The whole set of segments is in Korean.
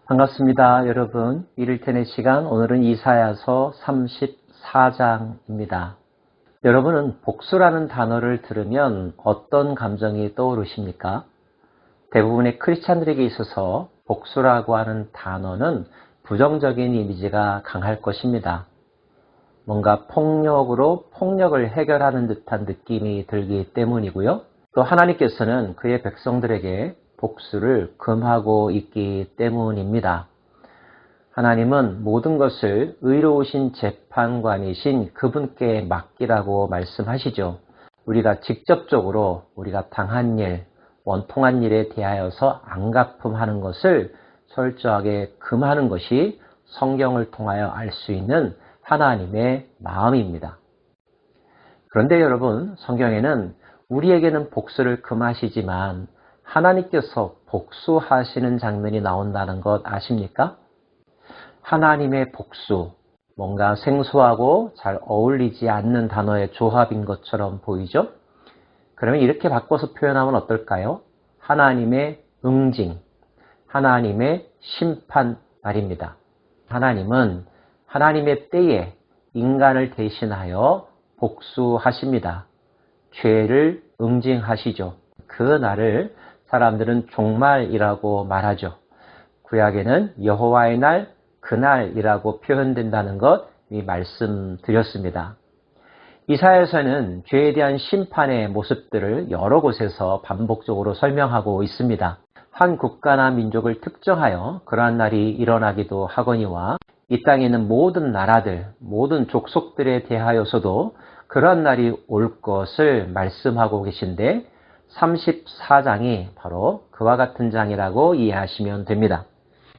반갑습니다. 여러분. 이를테네 시간, 오늘은 이사야서 34장입니다. 여러분은 복수라는 단어를 들으면 어떤 감정이 떠오르십니까? 대부분의 크리스찬들에게 있어서 복수라고 하는 단어는 부정적인 이미지가 강할 것입니다. 뭔가 폭력으로 폭력을 해결하는 듯한 느낌이 들기 때문이고요. 또 하나님께서는 그의 백성들에게 복수를 금하고 있기 때문입니다. 하나님은 모든 것을 의로우신 재판관이신 그분께 맡기라고 말씀하시죠. 우리가 직접적으로 우리가 당한 일, 원통한 일에 대하여서 안갚음하는 것을 철저하게 금하는 것이 성경을 통하여 알 수 있는 하나님의 마음입니다. 그런데 여러분, 성경에는 우리에게는 복수를 금하시지만 하나님께서 복수하시는 장면이 나온다는 것 아십니까? 하나님의 복수, 뭔가 생소하고 잘 어울리지 않는 단어의 조합인 것처럼 보이죠? 그러면 이렇게 바꿔서 표현하면 어떨까요? 하나님의 응징, 하나님의 심판 말입니다. 하나님은 하나님의 때에 인간을 대신하여 복수하십니다. 죄를 응징하시죠. 그 날을 사람들은 종말이라고 말하죠. 구약에는 여호와의 날, 그날이라고 표현된다는 것 이미 말씀드렸습니다. 이사야서는 죄에 대한 심판의 모습들을 여러 곳에서 반복적으로 설명하고 있습니다. 한 국가나 민족을 특정하여 그러한 날이 일어나기도 하거니와 이 땅에 있는 모든 나라들, 모든 족속들에 대하여서도 그러한 날이 올 것을 말씀하고 계신데 34장이 바로 그와 같은 장이라고 이해하시면 됩니다.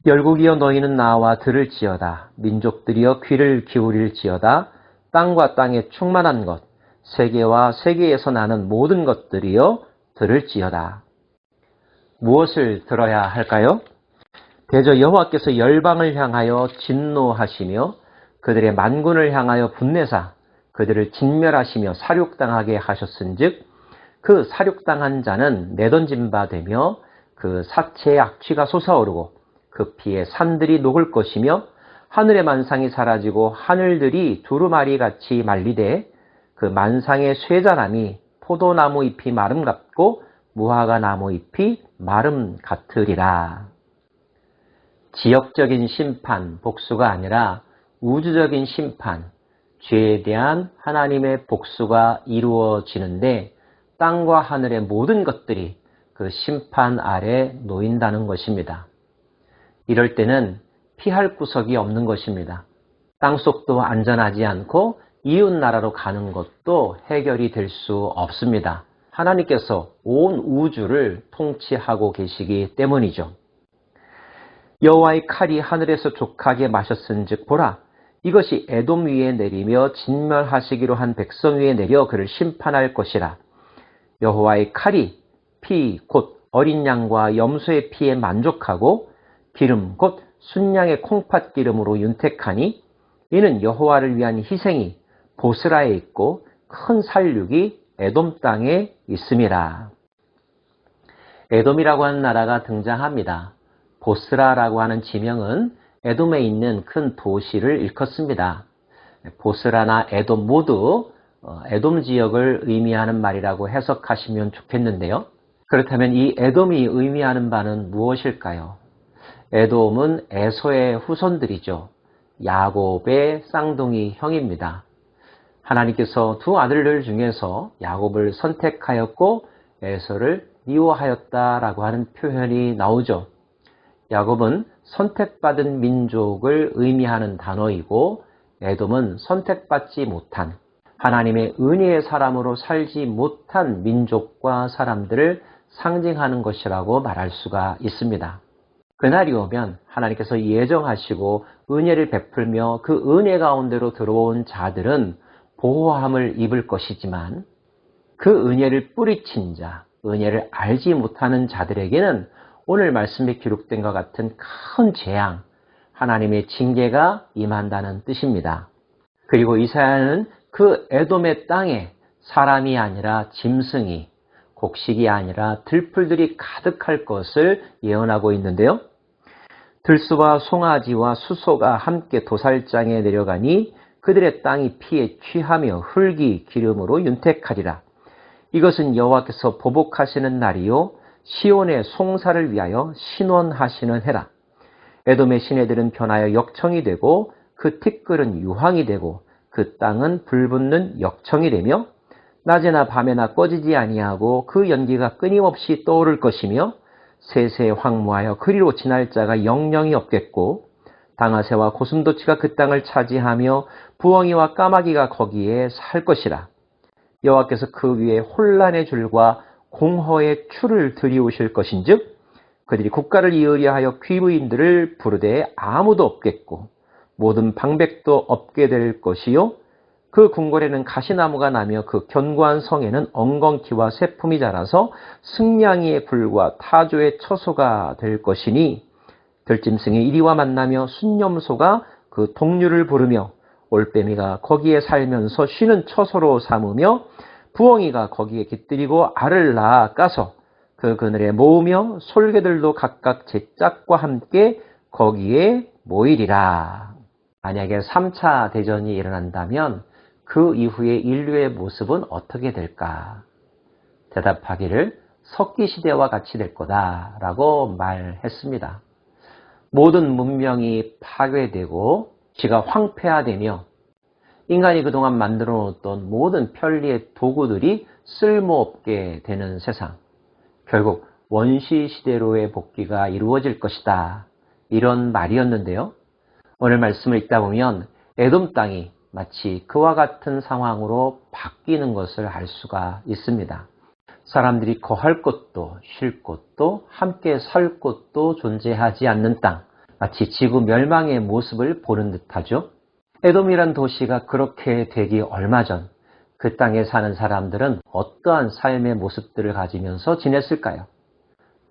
열국이여 너희는 나와 들을지어다. 민족들이여 귀를 기울일지어다. 땅과 땅에 충만한 것, 세계와 세계에서 나는 모든 것들이여 들을지어다. 무엇을 들어야 할까요? 대저 여호와께서 열방을 향하여 진노하시며 그들의 만군을 향하여 분내사 그들을 진멸하시며 사륙당하게 하셨은즉 그 사륙당한 자는 내던진 바 되며 그 사체의 악취가 솟아오르고 그 피에 산들이 녹을 것이며 하늘의 만상이 사라지고 하늘들이 두루마리 같이 말리되 그 만상의 쇠자람이 포도나무 잎이 마름 같고 무화과 나무 잎이 마름 같으리라. 지역적인 심판, 복수가 아니라 우주적인 심판, 죄에 대한 하나님의 복수가 이루어지는데 땅과 하늘의 모든 것들이 그 심판 아래 놓인다는 것입니다. 이럴 때는 피할 구석이 없는 것입니다. 땅속도 안전하지 않고 이웃 나라로 가는 것도 해결이 될 수 없습니다. 하나님께서 온 우주를 통치하고 계시기 때문이죠. 여호와의 칼이 하늘에서 족하게 마셨은즉 보라, 이것이 에돔 위에 내리며 진멸하시기로 한 백성 위에 내려 그를 심판할 것이라. 여호와의 칼이 피 곧 어린 양과 염소의 피에 만족하고 기름 곧 순양의 콩팥 기름으로 윤택하니 이는 여호와를 위한 희생이 보스라에 있고 큰 살육이 에돔 땅에 있음이라. 에돔이라고 하는 나라가 등장합니다. 보스라라고 하는 지명은 에돔에 있는 큰 도시를 일컫습니다. 보스라나 에돔 모두 에돔 지역을 의미하는 말이라고 해석하시면 좋겠는데요. 그렇다면 이 에돔이 의미하는 바는 무엇일까요? 에돔은 에서의 후손들이죠. 야곱의 쌍둥이 형입니다. 하나님께서 두 아들들 중에서 야곱을 선택하였고 에서를 미워하였다라고 하는 표현이 나오죠. 야곱은 선택받은 민족을 의미하는 단어이고 에돔은 선택받지 못한 하나님의 은혜의 사람으로 살지 못한 민족과 사람들을 상징하는 것이라고 말할 수가 있습니다. 그날이 오면 하나님께서 예정하시고 은혜를 베풀며 그 은혜 가운데로 들어온 자들은 보호함을 입을 것이지만 그 은혜를 뿌리친 자, 은혜를 알지 못하는 자들에게는 오늘 말씀에 기록된 것 같은 큰 재앙, 하나님의 징계가 임한다는 뜻입니다. 그리고 이사야는 그 에돔의 땅에 사람이 아니라 짐승이, 곡식이 아니라 들풀들이 가득할 것을 예언하고 있는데요. 들소와 송아지와 수소가 함께 도살장에 내려가니 그들의 땅이 피에 취하며 흙이 기름으로 윤택하리라. 이것은 여호와께서 보복하시는 날이요 시온의 송사를 위하여 신원하시는 해라. 에돔의 시내들은 변하여 역청이 되고 그 티끌은 유황이 되고 그 땅은 불붙는 역청이 되며 낮에나 밤에나 꺼지지 아니하고 그 연기가 끊임없이 떠오를 것이며 세세 황무하여 그리로 지날 자가 영영이 없겠고 당아새와 고슴도치가 그 땅을 차지하며 부엉이와 까마귀가 거기에 살 것이라. 여호와께서 그 위에 혼란의 줄과 공허의 추를 들이우실 것인즉 그들이 국가를 이으려 하여 귀부인들을 부르되 아무도 없겠고 모든 방백도 없게 될 것이요 그 궁궐에는 가시나무가 나며 그 견고한 성에는 엉겅퀴와 새품이 자라서 승냥이의 굴과 타조의 처소가 될 것이니 들짐승이 이리와 만나며 순념소가 그 동류를 부르며 올빼미가 거기에 살면서 쉬는 처소로 삼으며 부엉이가 거기에 깃들이고 알을 낳아 까서 그 그늘에 모으며 솔개들도 각각 제 짝과 함께 거기에 모이리라. 만약에 3차 대전이 일어난다면 그 이후에 인류의 모습은 어떻게 될까? 대답하기를 석기시대와 같이 될 거다라고 말했습니다. 모든 문명이 파괴되고 지가 황폐화되며 인간이 그동안 만들어 놓았던 모든 편리의 도구들이 쓸모없게 되는 세상. 결국 원시시대로의 복귀가 이루어질 것이다. 이런 말이었는데요. 오늘 말씀을 읽다 보면 에돔 땅이 마치 그와 같은 상황으로 바뀌는 것을 알 수가 있습니다. 사람들이 거할 곳도 쉴 곳도 함께 살 곳도 존재하지 않는 땅, 마치 지구 멸망의 모습을 보는 듯하죠. 에돔이란 도시가 그렇게 되기 얼마 전 그 땅에 사는 사람들은 어떠한 삶의 모습들을 가지면서 지냈을까요?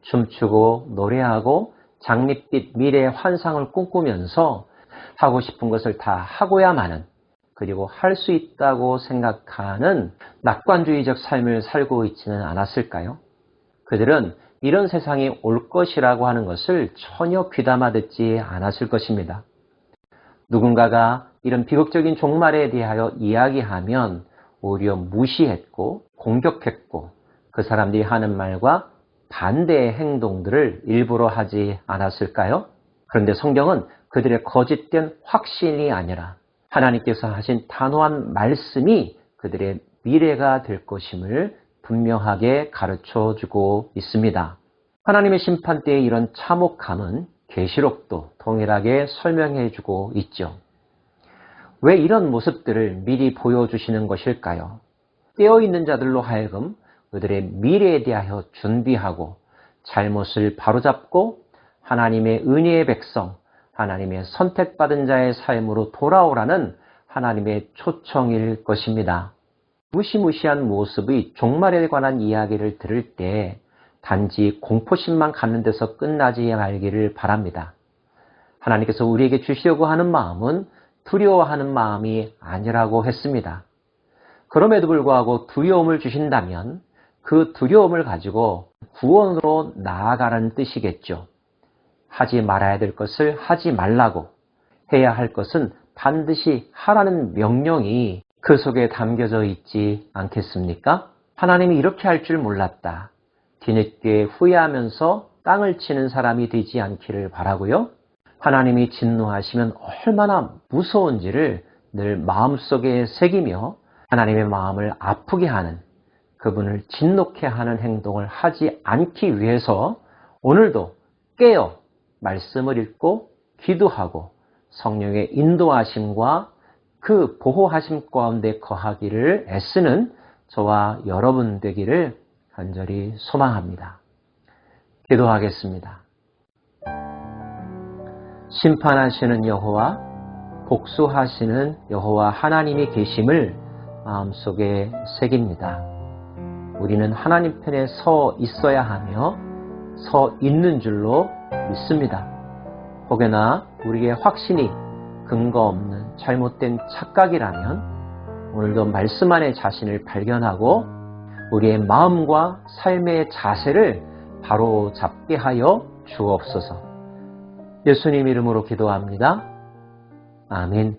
춤추고 노래하고 장밋빛 미래의 환상을 꿈꾸면서 하고 싶은 것을 다 하고야마는, 그리고 할 수 있다고 생각하는 낙관주의적 삶을 살고 있지는 않았을까요? 그들은 이런 세상이 올 것이라고 하는 것을 전혀 귀담아 듣지 않았을 것입니다. 누군가가 이런 비극적인 종말에 대하여 이야기하면 오히려 무시했고 공격했고 그 사람들이 하는 말과 반대의 행동들을 일부러 하지 않았을까요? 그런데 성경은 그들의 거짓된 확신이 아니라 하나님께서 하신 단호한 말씀이 그들의 미래가 될 것임을 분명하게 가르쳐주고 있습니다. 하나님의 심판 때의 이런 참혹함은 계시록도 동일하게 설명해주고 있죠. 왜 이런 모습들을 미리 보여주시는 것일까요? 깨어있는 자들로 하여금 그들의 미래에 대하여 준비하고 잘못을 바로잡고 하나님의 은혜의 백성, 하나님의 선택받은 자의 삶으로 돌아오라는 하나님의 초청일 것입니다. 무시무시한 모습의 종말에 관한 이야기를 들을 때 단지 공포심만 갖는 데서 끝나지 말기를 바랍니다. 하나님께서 우리에게 주시려고 하는 마음은 두려워하는 마음이 아니라고 했습니다. 그럼에도 불구하고 두려움을 주신다면 그 두려움을 가지고 구원으로 나아가라는 뜻이겠죠. 하지 말아야 될 것을 하지 말라고, 해야 할 것은 반드시 하라는 명령이 그 속에 담겨져 있지 않겠습니까? 하나님이 이렇게 할 줄 몰랐다. 뒤늦게 후회하면서 땅을 치는 사람이 되지 않기를 바라고요. 하나님이 진노하시면 얼마나 무서운지를 늘 마음속에 새기며 하나님의 마음을 아프게 하는, 그분을 진노케 하는 행동을 하지 않기 위해서 오늘도 깨어 말씀을 읽고 기도하고 성령의 인도하심과 그 보호하심 가운데 거하기를 애쓰는 저와 여러분 되기를 간절히 소망합니다. 기도하겠습니다. 심판하시는 여호와, 복수하시는 여호와 하나님이 계심을 마음속에 새깁니다. 우리는 하나님 편에 서 있어야 하며 서 있는 줄로 믿습니다. 혹여나 우리의 확신이 근거 없는 잘못된 착각이라면 오늘도 말씀 안에 자신을 발견하고 우리의 마음과 삶의 자세를 바로 잡게 하여 주옵소서. 예수님 이름으로 기도합니다. 아멘.